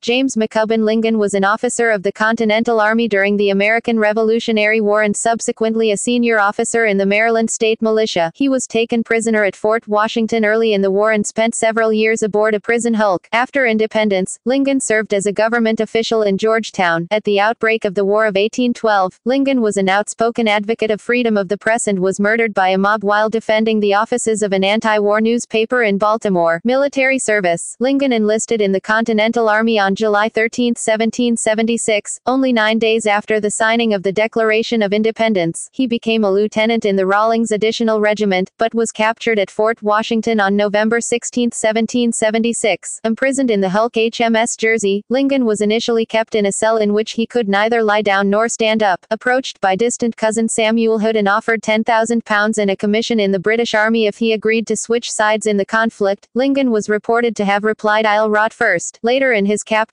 James McCubbin Lingan was an officer of the Continental Army during the American Revolutionary War and subsequently a senior officer in the Maryland State Militia. He was taken prisoner at Fort Washington early in the war and spent several years aboard a prison hulk. After independence, Lingan served as a government official in Georgetown. At the outbreak of the War of 1812, Lingan was an outspoken advocate of freedom of the press and was murdered by a mob while defending the offices of an anti-war newspaper in Baltimore. Military service. Lingan enlisted in the Continental Army on July 13, 1776, only 9 days after the signing of the Declaration of Independence. He became a lieutenant in the Rawlings Additional Regiment, but was captured at Fort Washington on November 16, 1776. Imprisoned in the hulk HMS Jersey, Lingan was initially kept in a cell in which he could neither lie down nor stand up. Approached by distant cousin Samuel Hood and offered £10,000 and a commission in the British Army if he agreed to switch sides in the conflict, Lingan was reported to have replied, "I'll rot first." Later in his captivity,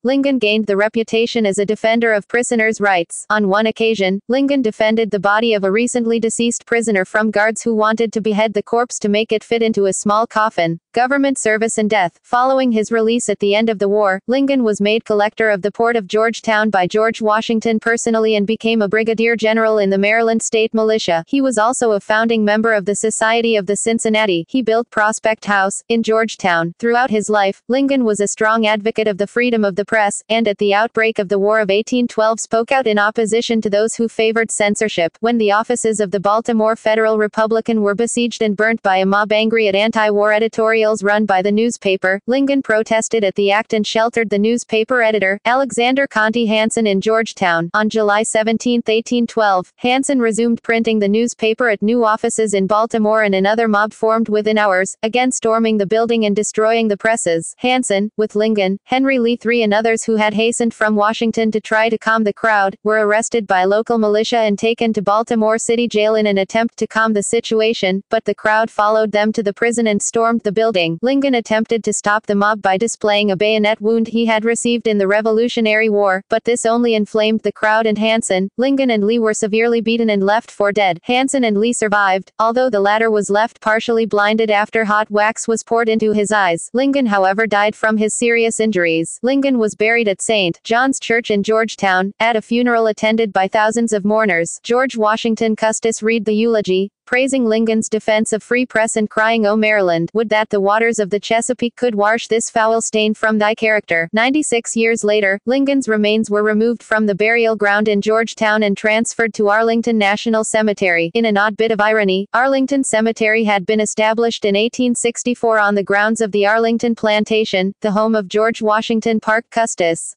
Lingan gained the reputation as a defender of prisoners' rights. On one occasion, Lingan defended the body of a recently deceased prisoner from guards who wanted to behead the corpse to make it fit into a small coffin. Government service and death. Following his release at the end of the war, Lingan was made collector of the port of Georgetown by George Washington personally and became a brigadier general in the Maryland State Militia. He was also a founding member of the Society of the Cincinnati. He built Prospect House in Georgetown. Throughout his life, Lingan was a strong advocate of the freedom of the press, and at the outbreak of the War of 1812 spoke out in opposition to those who favored censorship. When the offices of the Baltimore Federal Republican were besieged and burnt by a mob angry at anti-war editorials run by the newspaper, Lingan protested at the act and sheltered the newspaper editor, Alexander Conti Hansen in Georgetown. On July 17, 1812, Hansen resumed printing the newspaper at new offices in Baltimore and another mob formed within hours, again storming the building and destroying the presses. Hansen, with Lingan, Henry Lee III and others who had hastened from Washington to try to calm the crowd, were arrested by local militia and taken to Baltimore City Jail in an attempt to calm the situation, but the crowd followed them to the prison and stormed the building. Lingan attempted to stop the mob by displaying a bayonet wound he had received in the Revolutionary War, but this only inflamed the crowd and Hansen. Lingan and Lee were severely beaten and left for dead. Hansen and Lee survived, although the latter was left partially blinded after hot wax was poured into his eyes. Lingan, however, died from his serious injuries. Lingan was buried at St. John's Church in Georgetown, at a funeral attended by thousands of mourners. George Washington Custis read the eulogy, praising Lingan's defense of free press and crying, "O Maryland, would that the waters of the Chesapeake could wash this foul stain from thy character." 96 years later, Lingan's remains were removed from the burial ground in Georgetown and transferred to Arlington National Cemetery. In an odd bit of irony, Arlington Cemetery had been established in 1864 on the grounds of the Arlington Plantation, the home of George Washington Parke Custis.